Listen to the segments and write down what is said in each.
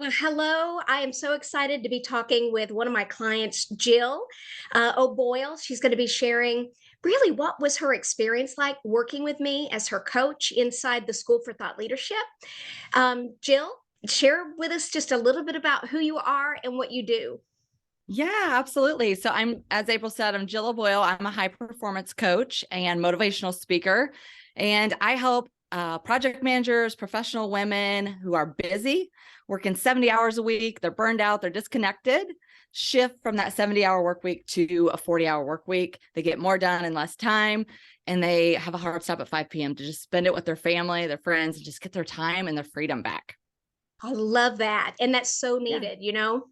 Well, hello. I am so excited to be talking with one of my clients, Jill O'Boyle. She's going to be sharing really what was her experience like working with me as her coach inside the School for Thought Leadership. Jill, share with us just a little bit about who you are and what you do. Yeah, absolutely. So as April said, I'm Jill Boyle. I'm a high performance coach and motivational speaker. And I help project managers, professional women who are busy, working 70 hours a week. They're burned out, they're disconnected, shift from that 70-hour work week to a 40-hour work week. They get more done in less time. And they have a hard stop at 5 p.m. to just spend it with their family, their friends, and just get their time and their freedom back. I love that. And that's so Yeah. needed, you know?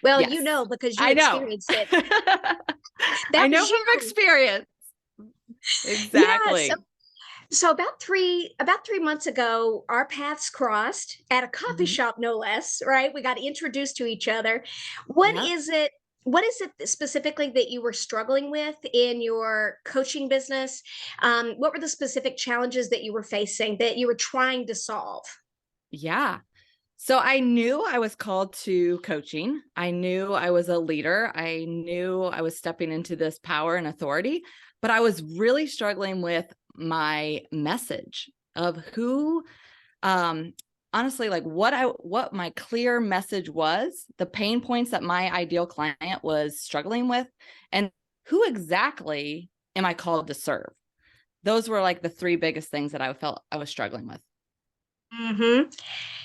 Well, you Yes, know, because you I know. experienced it. I That know was from you. experience. Yeah. So Exactly. So about three months ago, our paths crossed at a coffee Mhm. shop, no less, right? We got introduced to each other. What Yep. is it? What is it specifically that you were struggling with in your coaching business? What were the specific challenges that you were facing that you were trying to solve? Yeah. So I knew I was called to coaching. I knew I was a leader. I knew I was stepping into this power and authority, but I was really struggling with my message of who um honestly, like what my clear message was, the pain points that my ideal client was struggling with, and who exactly am I called to serve. Those were like the three biggest things that I felt I was struggling with. Hmm.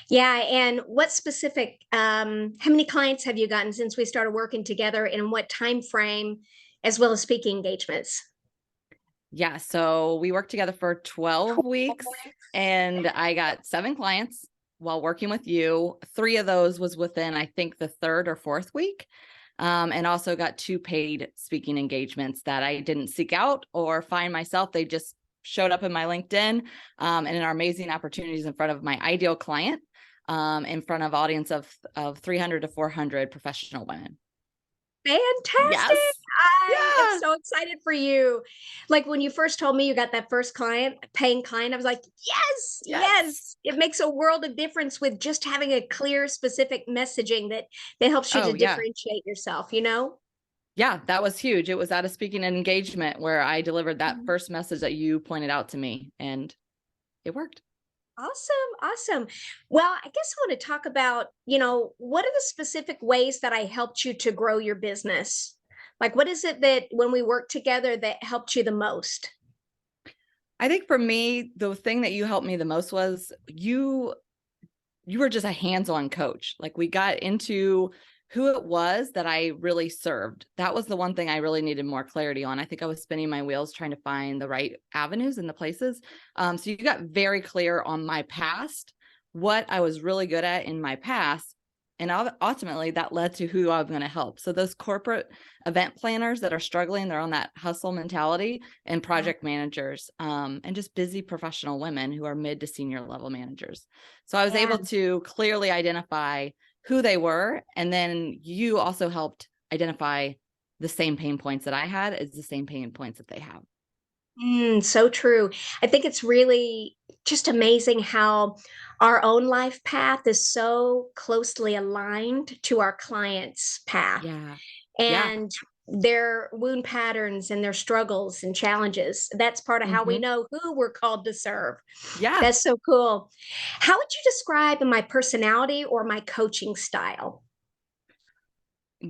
Yeah, and what specific? How many clients have you gotten since we started working together, and what time frame, as well as speaking engagements? Yeah, so we worked together for 12 weeks and I got 7 clients while working with you. 3 of those was within, I think, the 3rd or 4th week. And also got 2 paid speaking engagements that I didn't seek out or find myself. They just showed up in my LinkedIn, and in our amazing opportunities in front of my ideal client, in front of audience of 300 to 400 professional women. Fantastic. Yes. I am Yeah. so excited for you. Like when you first told me you got that first client, paying client, I was like, yes, Yes. yes. It makes a world of difference with just having a clear, specific messaging that helps you to Oh, yeah. differentiate yourself, you know? Yeah, that was huge. It was at a speaking engagement where I delivered that Mhm. first message that you pointed out to me, and it worked. Awesome, awesome. Well, I guess I want to talk about, what are the specific ways that I helped you to grow your business? Like, what is it that when we work together that helped you the most? I think for me, the thing that you helped me the most was you were just a hands-on coach. Like we got into who it was that I really served. That was the one thing I really needed more clarity on. I think I was spinning my wheels trying to find the right avenues and the places. So you got very clear on my past, what I was really good at in my past. And ultimately that led to who I'm going to help. So those corporate event planners that are struggling, they're on that hustle mentality, and project managers, and just busy professional women who are mid to senior level managers. So I was Yeah. able to clearly identify who they were. And then you also helped identify the same pain points that I had as the same pain points that they have. So true. I think it's really just amazing how our own life path is so closely aligned to our client's path Yeah. Yeah. and their wound patterns and their struggles and challenges. That's part of how we Hmm. know who we're called to serve. Yeah. That's so cool. How would you describe my personality or my coaching style?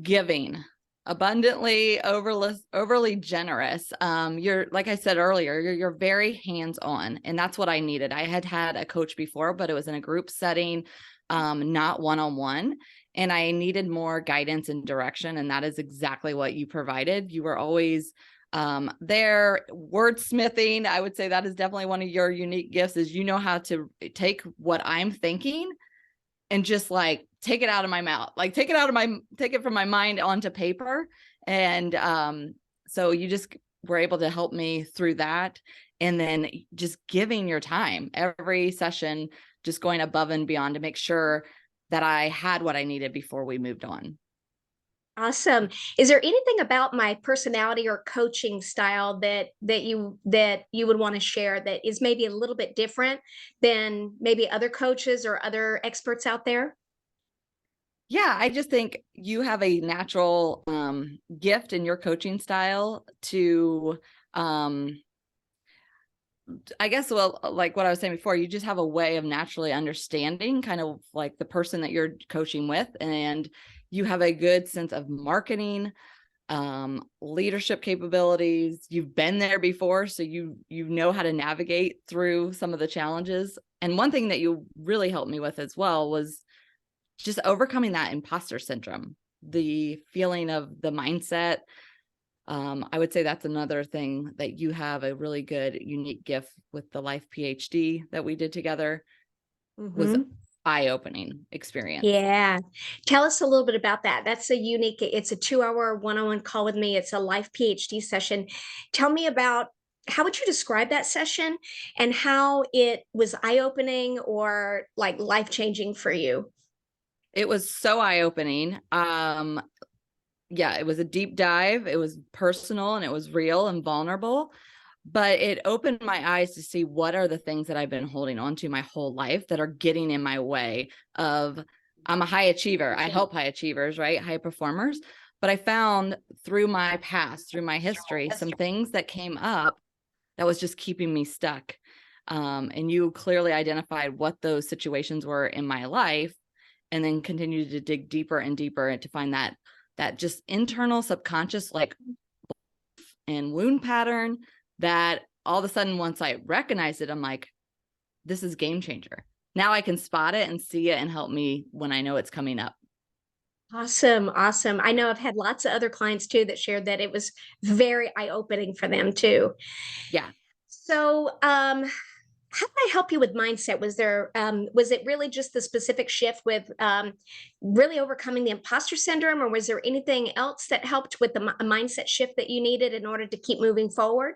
Giving, abundantly, overly generous. You're, like I said earlier, you're very hands-on, and that's what I needed. I had had a coach before, but it was in a group setting, not one-on-one, and I needed more guidance and direction, and that is exactly what you provided. You were always there, wordsmithing. I would say that is definitely one of your unique gifts, is you know how to take what I'm thinking and just like take it out of my mouth, like take it from my mind onto paper. And so you just were able to help me through that. And then just giving your time every session, just going above and beyond to make sure that I had what I needed before we moved on. Awesome. Is there anything about my personality or coaching style that you would want to share that is maybe a little bit different than maybe other coaches or other experts out there? Yeah, I just think you have a natural gift in your coaching style to I guess, well, like what I was saying before, you just have a way of naturally understanding kind of like the person that you're coaching with, and you have a good sense of marketing, leadership capabilities. You've been there before, so you know how to navigate through some of the challenges. And one thing that you really helped me with as well was just overcoming that imposter syndrome, the feeling of the mindset. I would say that's another thing that you have a really good, unique gift with the life PhD that we did together was Hmm. eye-opening experience. Yeah. Tell us a little bit about that. That's a unique, it's a 2 hour one-on-one call with me. It's a life PhD session. Tell me about, how would you describe that session and how it was eye-opening or like life-changing for you? It was so eye-opening. Yeah, it was a deep dive. It was personal and it was real and vulnerable, but it opened my eyes to see what are the things that I've been holding on to my whole life that are getting in my way of, I'm a high achiever. I help high achievers, right? High performers. But I found through my past, through my history, some things that came up that was just keeping me stuck. And you clearly identified what those situations were in my life, and then continued to dig deeper and deeper to find that just internal subconscious like and wound pattern that all of a sudden, once I recognized it, I'm like, this is game changer. Now I can spot it and see it and help me when I know it's coming up. Awesome. Awesome. I know I've had lots of other clients too that shared that it was very eye-opening for them too. Yeah. So, how can I help you with mindset? Was it really just the specific shift with really overcoming the imposter syndrome, or was there anything else that helped with the mindset shift that you needed in order to keep moving forward?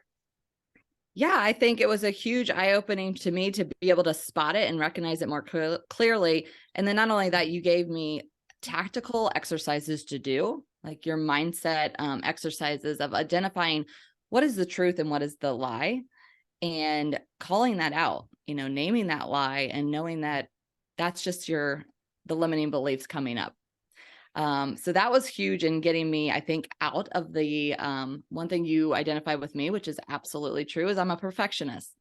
Yeah, I think it was a huge eye-opening to me to be able to spot it and recognize it more clearly. And then not only that, you gave me tactical exercises to do, like your mindset exercises of identifying what is the truth and what is the lie, and calling that out, naming that lie and knowing that that's just the limiting beliefs coming up. So that was huge in getting me, I think, out of the one thing you identify with me, which is absolutely true, is I'm a perfectionist.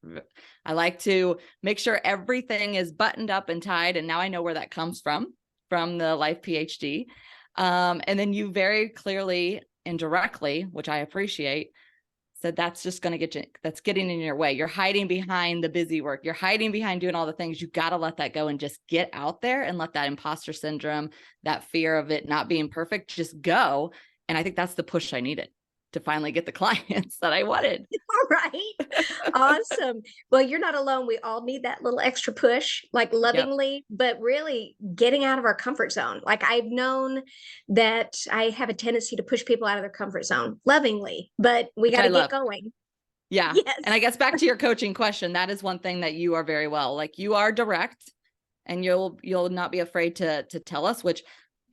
I like to make sure everything is buttoned up and tied. And now I know where that comes from the life PhD. And then you very clearly and directly, which I appreciate, said that's just going to get you, that's getting in your way. You're hiding behind the busy work. You're hiding behind doing all the things. You got to let that go and just get out there and let that imposter syndrome, that fear of it not being perfect, just go. And I think that's the push I needed to finally get the clients that I wanted. All right. Awesome. Well, you're not alone. We all need that little extra push, like Yep. lovingly, but really getting out of our comfort zone. Like I've known that I have a tendency to push people out of their comfort zone lovingly, but we Which got I to get love. going. Yeah. And Yes. I guess back to your coaching question, that is one thing that you are very well, like you are direct, and you'll not be afraid to tell us, which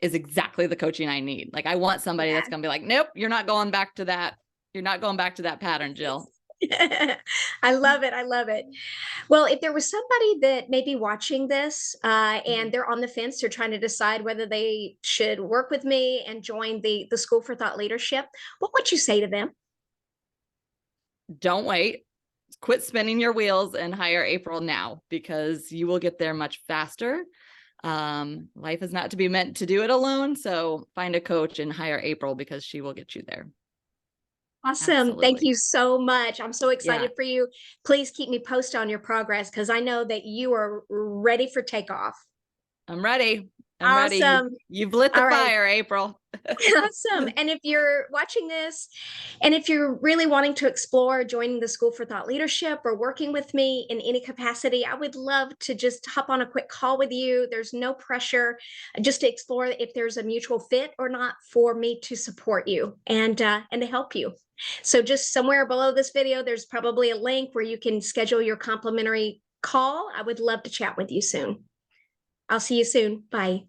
is exactly the coaching I need. Like I want somebody that's Yeah. going to be like, nope, you're not going back to that. You're not going back to that pattern, Jill. I love it. I love it. Well, if there was somebody that may be watching this and Mhm. they're on the fence, they're trying to decide whether they should work with me and join the School for Thought Leadership, what would you say to them? Don't wait. Quit spinning your wheels and hire April now, because you will get there much faster. Life is not to be meant to do it alone. So find a coach and hire April, because she will get you there. Awesome. Thank Absolutely. you so much. I'm so Yeah, excited for you. Please keep me posted on your progress because I know that you are ready for takeoff. I'm ready. I'm ready. Awesome. You've lit the All right. fire, April. Awesome. And if you're watching this, and if you're really wanting to explore joining the School for Thought Leadership or working with me in any capacity, I would love to just hop on a quick call with you. There's no pressure, just to explore if there's a mutual fit or not for me to support you and to help you. So just somewhere below this video, there's probably a link where you can schedule your complimentary call. I would love to chat with you soon. I'll see you soon. Bye.